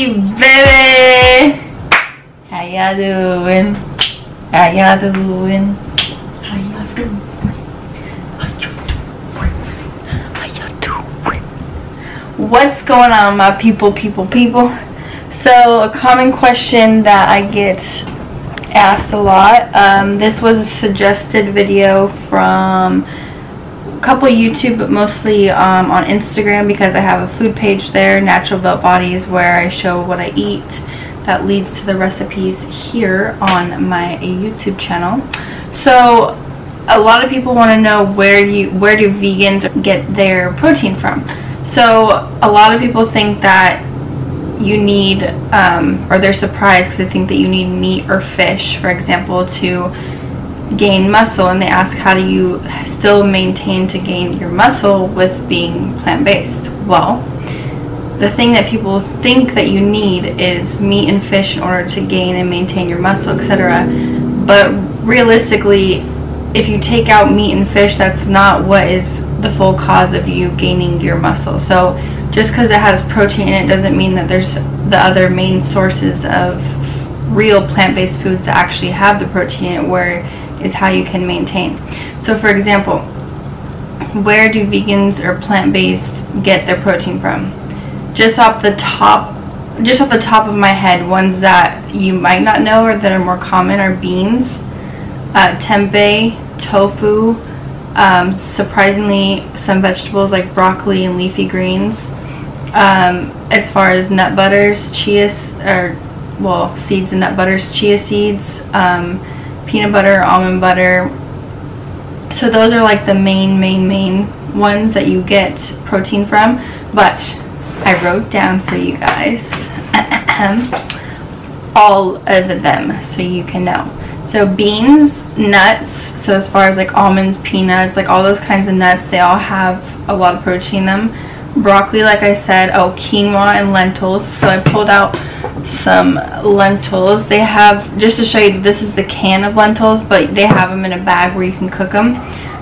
Hey baby! How y'all doing? How y'all doing? How y'all doing? How y'all doing? What's going on, my people? So a common question that I get asked a lot. This was a suggested video from a couple YouTube, but mostly on Instagram, because I have a food page there, Natural Built Bodies, where I show what I eat. That leads to the recipes here on my YouTube channel. So a lot of people want to know where do vegans get their protein from. So a lot of people think that you need, or they're surprised because they think that you need meat or fish, for example, to gain muscle, and they ask, how do you still maintain to gain your muscle with being plant-based? Well, the thing that people think that you need is meat and fish in order to gain and maintain your muscle, etc. But realistically, if you take out meat and fish, that's not what is the full cause of you gaining your muscle. So just because it has protein in it doesn't mean that there's the other main sources of real plant-based foods that actually have the protein in it, where is how you can maintain. So for example, where do vegans or plant-based get their protein from? Just off the top of my head, ones that you might not know or that are more common are beans, tempeh, tofu, surprisingly some vegetables like broccoli and leafy greens. As far as nut butters, seeds and nut butters, chia seeds, peanut butter, almond butter. So those are like the main ones that you get protein from. But I wrote down for you guys all of them so you can know. So beans, nuts, so as far as like almonds, peanuts, like all those kinds of nuts, they all have a lot of protein in them. Broccoli, like I said, quinoa and lentils. So I pulled out some lentils. They have, just to show you, this is the can of lentils, but they have them in a bag where you can cook them.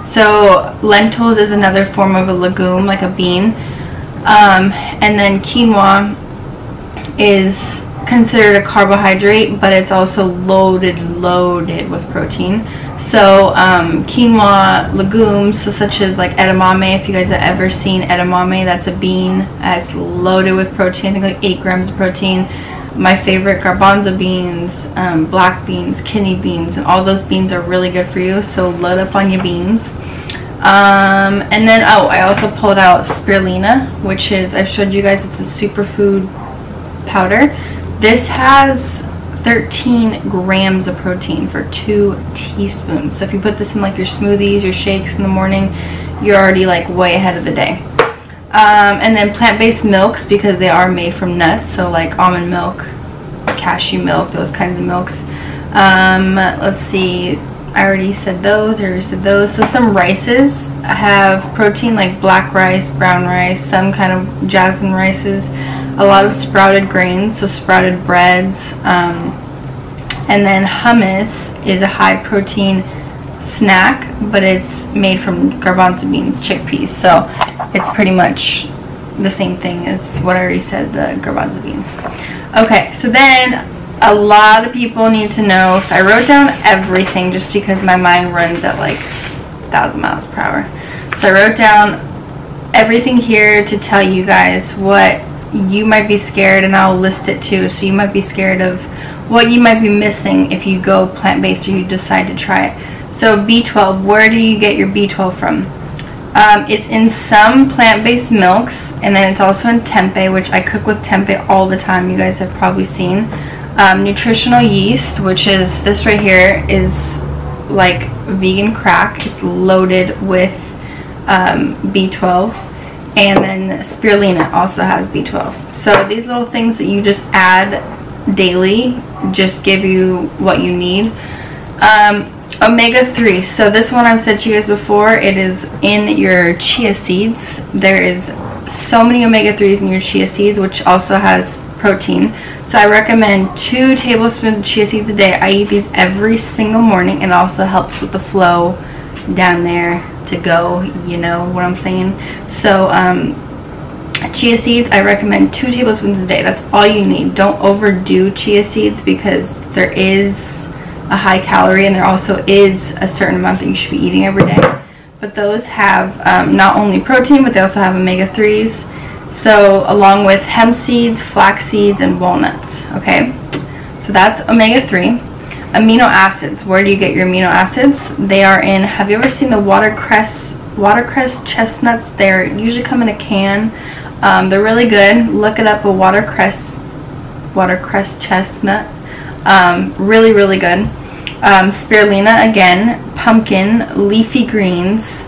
So lentils is another form of a legume, like a bean. And then quinoa is considered a carbohydrate, but it's also loaded with protein. So quinoa legumes, so such as like edamame, if you guys have ever seen edamame, that's a bean. It's loaded with protein, I think like 8 grams of protein. My favorite, garbanzo beans, black beans, kidney beans, and all those beans are really good for you, so load up on your beans. And then I also pulled out spirulina, which is, I've showed you guys, it's a superfood powder. This has 13 grams of protein for 2 teaspoons. So if you put this in like your smoothies, your shakes in the morning, you're already like way ahead of the day. And then plant-based milks, because they are made from nuts, so like almond milk, cashew milk, those kinds of milks. Let's see, I already said those. So some rices have protein, like black rice, brown rice, some kind of jasmine rices, a lot of sprouted grains, so sprouted breads, and then hummus is a high protein snack, but it's made from garbanzo beans, chickpeas, so it's pretty much the same thing as what I already said, the garbanzo beans. Okay, so then a lot of people need to know, so I wrote down everything just because my mind runs at like 1,000 miles per hour. So I wrote down everything here to tell you guys what you might be scared, and I'll list it too, so you might be scared of what you might be missing if you go plant-based or you decide to try it. So B12, where do you get your B12 from? It's in some plant-based milks, and then it's also in tempeh, which I cook with tempeh all the time, you guys have probably seen. Nutritional yeast, which is this right here, is like vegan crack. It's loaded with B12. And then spirulina also has B12. So these little things that you just add daily just give you what you need. Omega-3. So this one I've said to you guys before, it is in your chia seeds. There is so many omega-3s in your chia seeds, which also has protein. So I recommend 2 tablespoons of chia seeds a day. I eat these every single morning, and it also helps with the flow down there to go, you know what I'm saying. So Chia seeds, I recommend 2 tablespoons a day. That's all you need. Don't overdo chia seeds because there is a high calorie and there also is a certain amount that you should be eating every day. But those have not only protein, but they also have omega-3s. So along with hemp seeds, flax seeds, and walnuts. Okay, so that's omega-3. Amino acids. Where do you get your amino acids? They are in, have you ever seen the watercress chestnuts? They're usually come in a can. They're really good. Look it up, a watercress chestnut. Really, really good. Spirulina, again, pumpkin, leafy greens,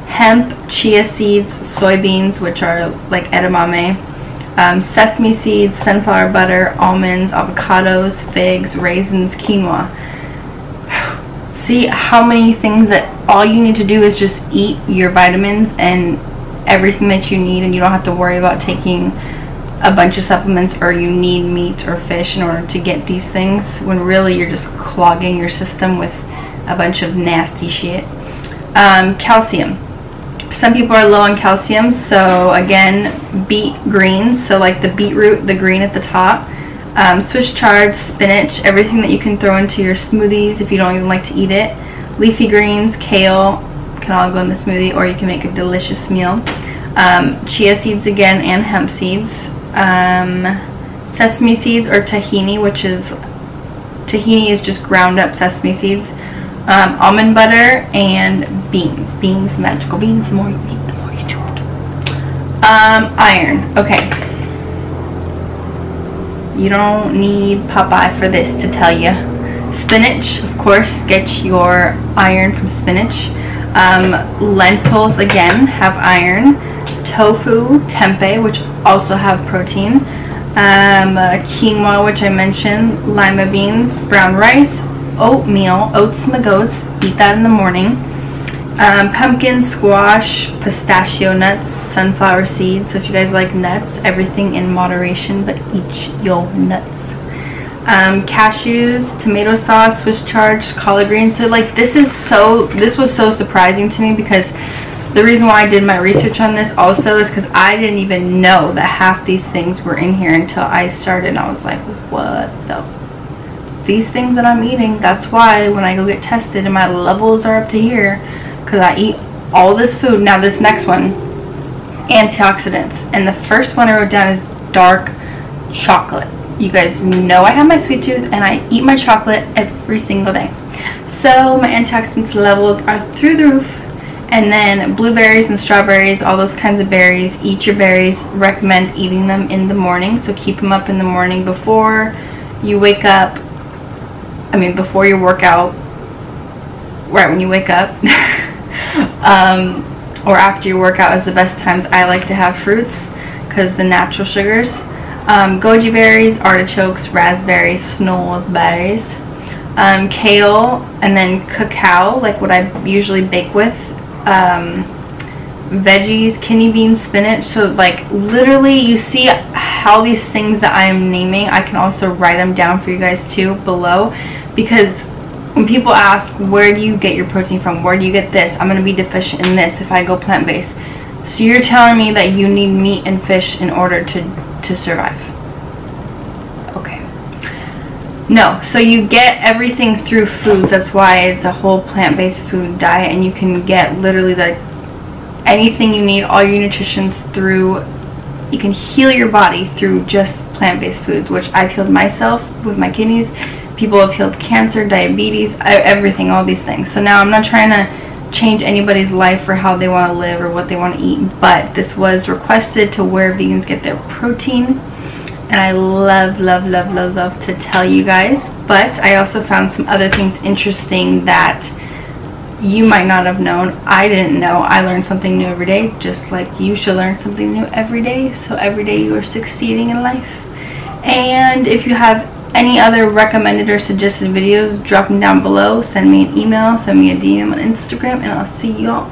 hemp, chia seeds, soybeans, which are like edamame, sesame seeds, sunflower butter, almonds, avocados, figs, raisins, quinoa. See how many things that all you need to do is just eat your vitamins and everything that you need, and you don't have to worry about taking a bunch of supplements or you need meat or fish in order to get these things, when really you're just clogging your system with a bunch of nasty shit. Calcium. Some people are low on calcium, so again, beet greens, so like the beetroot, the green at the top, Swiss chard, spinach, everything that you can throw into your smoothies if you don't even like to eat it. Leafy greens, kale, can all go in the smoothie, or you can make a delicious meal. Chia seeds again, and hemp seeds. Sesame seeds or tahini, tahini is just ground up sesame seeds. Almond butter and beans. Beans, magical beans. The more you eat, the more you do it. Iron. Okay. You don't need Popeye for this to tell you. Spinach, of course, get your iron from spinach. Lentils, again, have iron. Tofu, tempeh, which also have protein. Quinoa, which I mentioned. Lima beans, brown rice, oatmeal, oats magoats, eat that in the morning. Pumpkin, squash, pistachio nuts, sunflower seeds. So if you guys like nuts, everything in moderation, but eat your nuts. Cashews, tomato sauce, Swiss chard, collard greens. So like this was so surprising to me, because the reason why I did my research on this also is because I didn't even know that half these things were in here until I started, and I was like, what the, these things that I'm eating, that's why when I go get tested and my levels are up to here, because I eat all this food. Now this next one, antioxidants, and the first one I wrote down is dark chocolate. You guys know I have my sweet tooth and I eat my chocolate every single day, so my antioxidants levels are through the roof. And then blueberries and strawberries, all those kinds of berries. Eat your berries. Recommend eating them in the morning, so keep them up in the morning before you wake up. I mean, before your workout, right when you wake up. Or after your workout is the best times. I like to have fruits because the natural sugars. Goji berries, artichokes, raspberries, snowsberries, kale, and then cacao, like what I usually bake with. Veggies, kidney beans, spinach. So like literally you see how these things that I am naming, I can also write them down for you guys too below, because when people ask, where do you get your protein from, where do you get this, I'm going to be deficient in this if I go plant-based. So you're telling me that you need meat and fish in order to survive? Okay. No, so you get everything through foods. That's why it's a whole plant-based food diet, and you can get literally like anything you need, all your nutritions through, you can heal your body through just plant-based foods, which I've healed myself with my kidneys. People have healed cancer, diabetes, everything, all these things. So now I'm not trying to change anybody's life or how they want to live or what they want to eat, but this was requested to where vegans get their protein. And I love to tell you guys. But I also found some other things interesting that you might not have known. I didn't know. I learned something new every day, just like you should learn something new every day. So every day you are succeeding in life. And if you have any other recommended or suggested videos, drop them down below. Send me an email, send me a DM on Instagram, and I'll see y'all